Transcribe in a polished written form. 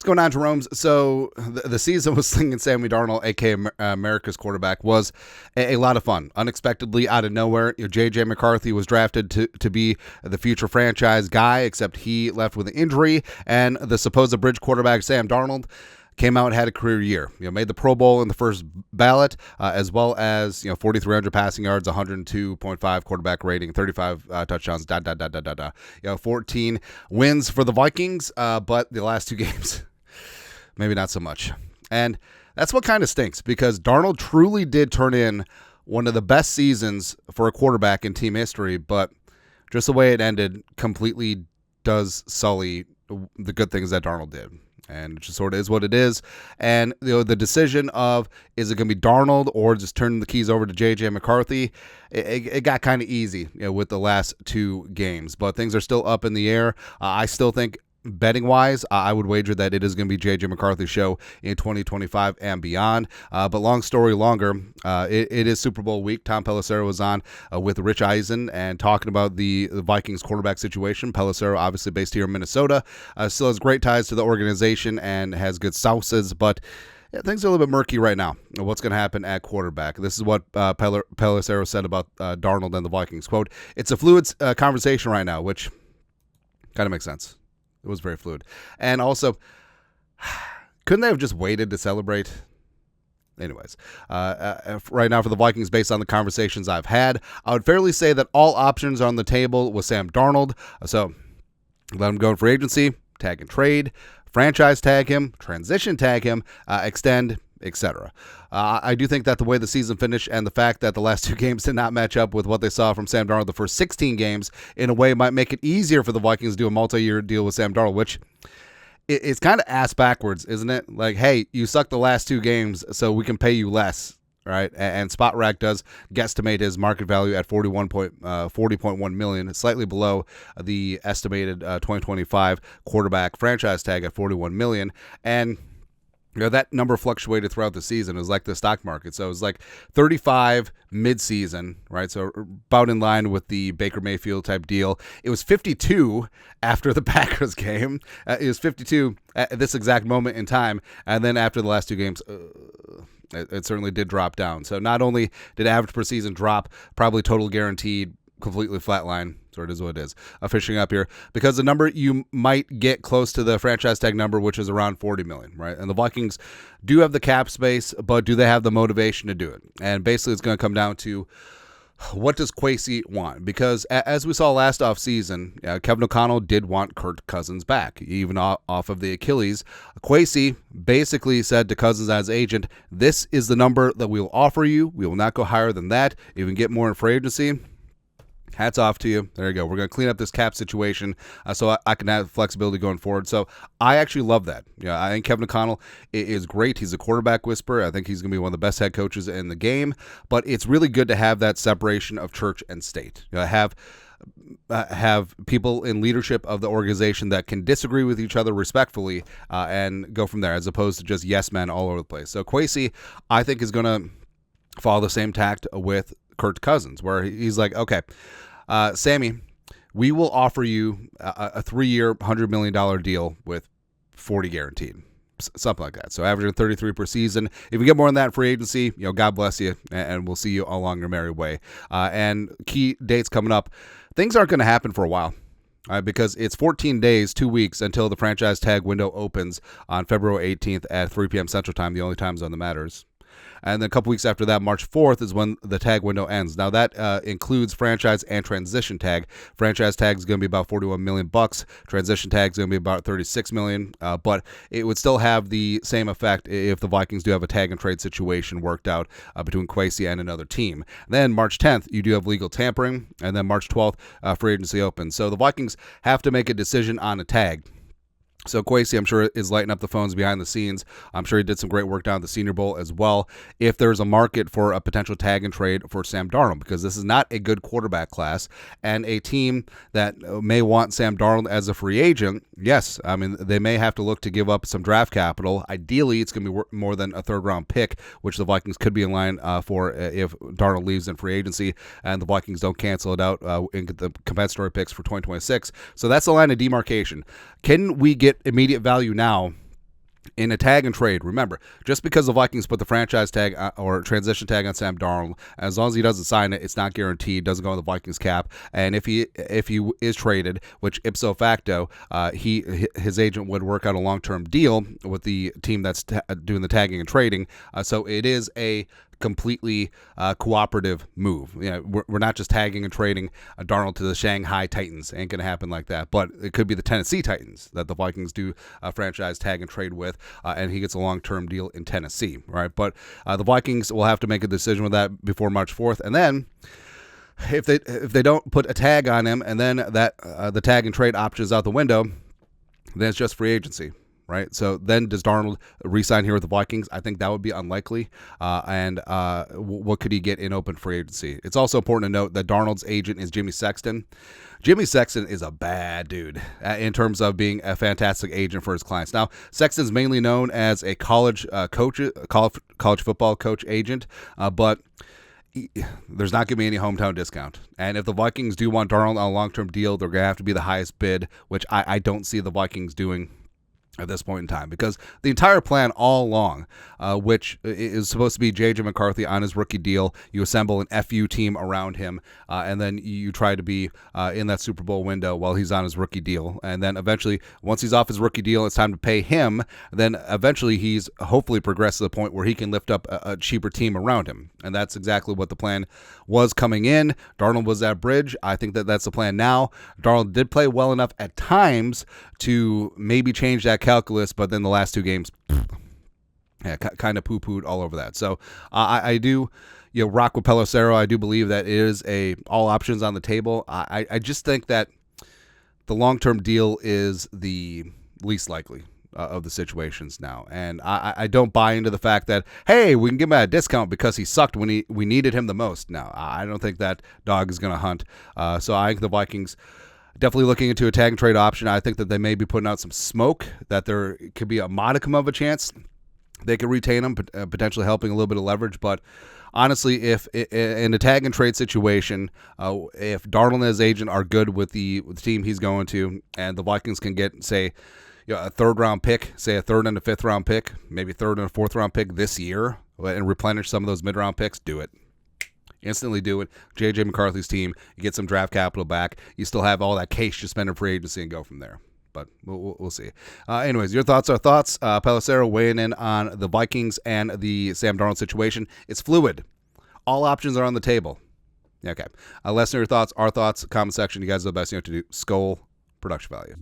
going on, Jerome? So the season with slinging Sammy Darnold, a.k.a. America's quarterback, was a lot of fun. Unexpectedly, out of nowhere, J.J. McCarthy was drafted to be the future franchise guy, except he left with an injury, and the supposed bridge quarterback, Sam Darnold, came out and had a career year. Made the Pro Bowl in the first ballot, as well as 4,300 passing yards, 102.5 quarterback rating, 35 touchdowns. 14 wins for the Vikings, but the last two games, maybe not so much. And that's what kind of stinks, because Darnold truly did turn in one of the best seasons for a quarterback in team history, but just the way it ended completely does sully the good things that Darnold did. And it just sort of is what it is. And the decision of, is it going to be Darnold or just turning the keys over to J.J. McCarthy, it got kind of easy with the last two games. But things are still up in the air. I still think, betting-wise, I would wager that it is going to be J.J. McCarthy's show in 2025 and beyond. But long story longer, it is Super Bowl week. Tom Pelissero was on with Rich Eisen and talking about the Vikings quarterback situation. Pelissero, obviously based here in Minnesota, still has great ties to the organization and has good sauces, but things are a little bit murky right now. What's going to happen at quarterback? This is what Pelissero said about Darnold and the Vikings. Quote, "It's a fluid conversation right now," which kind of makes sense. It was very fluid. And also, couldn't they have just waited to celebrate? Anyways, right now for the Vikings, based on the conversations I've had, I would fairly say that all options are on the table with Sam Darnold. So let him go in free agency, tag and trade, franchise tag him, transition tag him, extend, etc. I do think that the way the season finished and the fact that the last two games did not match up with what they saw from Sam Darnold the first 16 games, in a way might make it easier for the Vikings to do a multi-year deal with Sam Darnold, which it's kind of ass backwards, isn't it? Like, hey, you sucked the last two games, so we can pay you less, right? And SpotRack does guesstimate his market value at $40.1 million, slightly below the estimated 2025 quarterback franchise tag at $41 million. And that number fluctuated throughout the season. It was like the stock market. So it was like 35 mid-season, right? So about in line with the Baker Mayfield type deal. It was 52 after the Packers game. It was 52 at this exact moment in time. And then after the last two games, it certainly did drop down. So not only did average per season drop, probably total guaranteed completely flatline. So it is what it is. Fishing up here, because the number you might get close to the franchise tag number, which is around $40 million, right? And the Vikings do have the cap space, but do they have the motivation to do it? And basically, it's going to come down to, what does Kwesi want? Because as we saw last offseason, Kevin O'Connell did want Kirk Cousins back, even off of the Achilles. Kwesi basically said to Cousins as agent, "This is the number that we will offer you. We will not go higher than that. If you can get more in free agency, hats off to you. There you go. We're going to clean up this cap situation so I can have flexibility going forward." So I actually love that. I think Kevin O'Connell is great. He's a quarterback whisperer. I think he's going to be one of the best head coaches in the game. But it's really good to have that separation of church and state. Have people in leadership of the organization that can disagree with each other respectfully and go from there, as opposed to just yes men all over the place. So Kwesi, I think, is going to follow the same tact with Kirk Cousins, where he's like, okay, Sammy, we will offer you a 3-year, $100 million deal with 40 guaranteed, something like that. So averaging 33 per season. If you get more than that in free agency, God bless you, and we'll see you along your merry way. And key dates coming up. Things aren't going to happen for a while. Because it's 14 days, 2 weeks, until the franchise tag window opens on February 18th at 3 p.m. Central Time, the only time zone that matters. And then a couple weeks after that, March 4th, is when the tag window ends. Now, that includes franchise and transition tag. Franchise tag is going to be about $41 million. Transition tag is going to be about $36 million. But it would still have the same effect if the Vikings do have a tag and trade situation worked out between Kwesi and another team. Then March 10th, you do have legal tampering. And then March 12th, free agency opens. So the Vikings have to make a decision on a tag. So Kwesi, I'm sure, is lighting up the phones behind the scenes. I'm sure he did some great work down at the Senior Bowl as well. If there's a market for a potential tag and trade for Sam Darnold, because this is not a good quarterback class, and a team that may want Sam Darnold as a free agent, yes, I mean, they may have to look to give up some draft capital. Ideally, it's going to be more than a third-round pick, which the Vikings could be in line for if Darnold leaves in free agency and the Vikings don't cancel it out and get the compensatory picks for 2026. So that's the line of demarcation. Can we get immediate value now in a tag and trade, remember, just because the Vikings put the franchise tag or transition tag on Sam Darnold, as long as he doesn't sign it, it's not guaranteed, doesn't go on the Vikings cap. And if he is traded, which ipso facto, his agent would work out a long-term deal with the team that's doing the tagging and trading. So it is a completely cooperative move. We're not just tagging and trading Darnold to the Shanghai Titans. Ain't going to happen like that. But it could be the Tennessee Titans that the Vikings do franchise tag and trade with, and he gets a long-term deal in Tennessee, right? But the Vikings will have to make a decision with that before March 4th, and then if they don't put a tag on him, and then that the tag and trade option is out the window, then it's just free agency. Right, so then does Darnold re-sign here with the Vikings? I think that would be unlikely. And what could he get in open free agency? It's also important to note that Darnold's agent is Jimmy Sexton. Jimmy Sexton is a bad dude in terms of being a fantastic agent for his clients. Now, Sexton's mainly known as a college football coach agent, but there's not going to be any hometown discount. And if the Vikings do want Darnold on a long-term deal, they're going to have to be the highest bid, which I don't see the Vikings doing at this point in time, because the entire plan all along, which is supposed to be J.J. McCarthy on his rookie deal, you assemble an FU team around him, and then you try to be in that Super Bowl window while he's on his rookie deal. And then eventually, once he's off his rookie deal, it's time to pay him. Then eventually he's hopefully progressed to the point where he can lift up a cheaper team around him. And that's exactly what the plan was coming in. Darnold was that bridge. I think that's the plan now. Darnold did play well enough at times to maybe change that calculus, but then the last two games, kind of poo-pooed all over that. So I do, rock with Pelissero. I do believe that it is all options on the table. I just think that the long-term deal is the least likely of the situations now, and I don't buy into the fact that, hey, we can give him a discount because he sucked when we needed him the most. Now, I don't think that dog is going to hunt. So I think the Vikings definitely looking into a tag and trade option. I think that they may be putting out some smoke, that there could be a modicum of a chance they could retain him, potentially helping a little bit of leverage. But honestly, if in a tag and trade situation, if Darnold and his agent are good with the team he's going to, and the Vikings can get, say, a third-round pick, say a third and a fifth-round pick, maybe third and a fourth-round pick this year, and replenish some of those mid-round picks, do it. Instantly do it. J.J. McCarthy's team, you get some draft capital back. You still have all that cash to spend in free agency and go from there. But we'll see. Anyways, your thoughts are thoughts. Pelissero weighing in on the Vikings and the Sam Darnold situation. It's fluid. All options are on the table. Okay. Less than your thoughts, our thoughts, comment section. You guys are the best. You know what to do. Skol, production value.